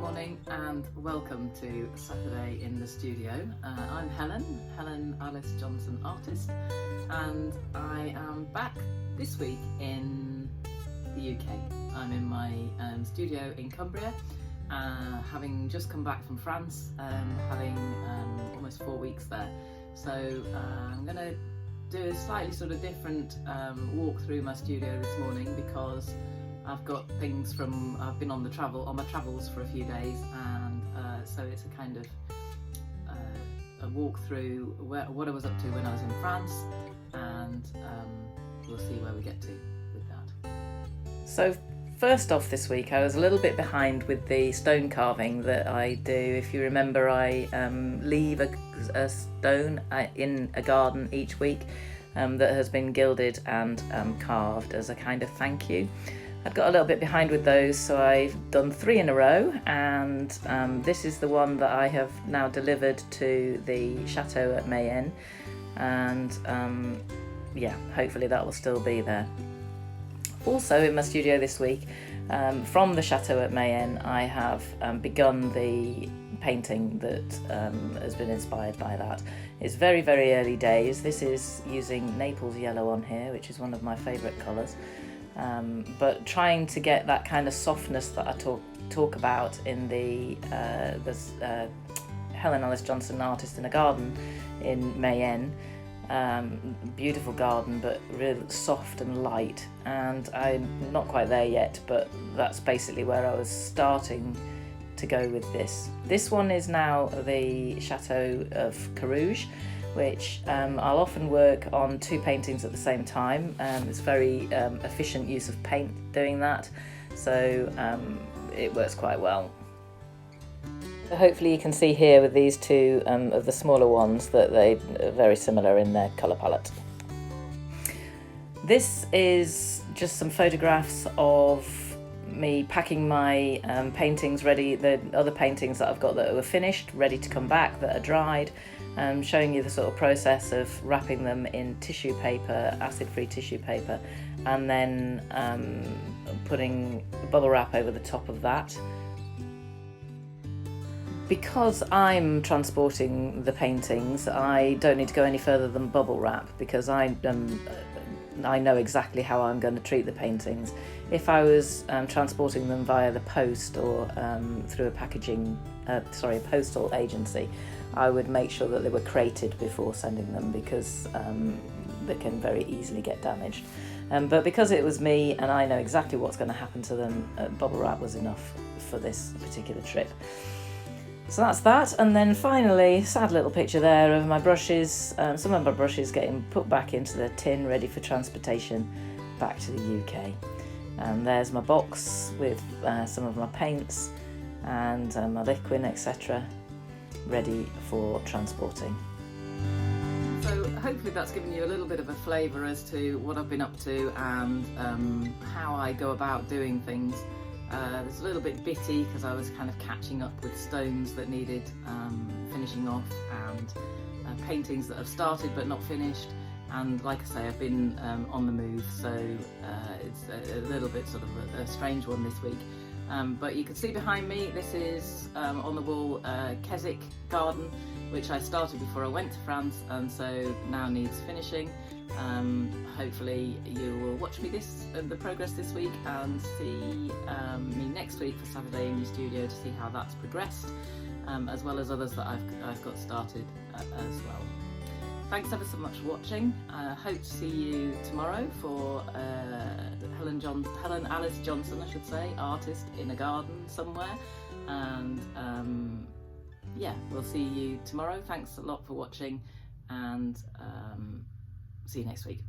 morning and welcome to Saturday in the Studio. I'm Helen Alice Johnson, artist, and I am back this week in the UK. I'm in my studio in Cumbria, having just come back from France, having almost 4 weeks there. So I'm going to do a slightly sort of different walk through my studio this morning because I've got things from, I've been on my travels for a few days, and so it's a kind of a walk through what I was up to when I was in France, and we'll see where we get to with that. So first off this week I was a little bit behind with the stone carving that I do. If you remember, I leave a stone in a garden each week that has been gilded and carved as a kind of thank you. I've got a little bit behind with those, so I've done 3 in a row, and this is the one that I have now delivered to the chateau at Mayenne, and yeah, hopefully that will still be there. Also in my studio this week, from the chateau at Mayenne, I have begun the painting that has been inspired by that. It's very, very early days. This is using Naples yellow on here, which is one of my favourite colours. But trying to get that kind of softness that I talk about in the Helen Alice Johnson, artist in a garden in Mayenne. Beautiful garden, but really soft and light, and I'm not quite there yet, but that's basically where I was starting to go with this. This one is now the Chateau of Carouge, which I'll often work on 2 paintings at the same time. It's very efficient use of paint doing that, so it works quite well. So hopefully you can see here with these 2 of the smaller ones that they are very similar in their colour palette. This is just some photographs of me packing my paintings ready, the other paintings that I've got that were finished, ready to come back, that are dried. Showing you the sort of process of wrapping them in tissue paper, acid-free tissue paper, and then putting bubble wrap over the top of that. Because I'm transporting the paintings, I don't need to go any further than bubble wrap, because I know exactly how I'm going to treat the paintings. If I was transporting them via the post or through a postal agency, I would make sure that they were crated before sending them, because they can very easily get damaged. But because it was me and I know exactly what's going to happen to them, bubble wrap was enough for this particular trip. So that's that, and then finally, sad little picture there of my brushes, some of my brushes getting put back into the tin, ready for transportation back to the UK. And there's my box with some of my paints and my liquid, etc., ready for transporting. So hopefully that's given you a little bit of a flavour as to what I've been up to and how I go about doing things. It's a little bit bitty because I was kind of catching up with stones that needed finishing off, and paintings that have started but not finished, and like I say, I've been on the move, so it's a little bit sort of a strange one this week. But you can see behind me, this is on the wall Keswick garden, which I started before I went to France, and so now needs finishing. Hopefully you will watch me the progress this week, and see me next week for Saturday in the Studio to see how that's progressed, as well as others that I've got started as well. Thanks ever so much for watching. I hope to see you tomorrow for Helen Alice Johnson, I should say, artist in a garden somewhere, and yeah, we'll see you tomorrow. Thanks a lot for watching, and see you next week.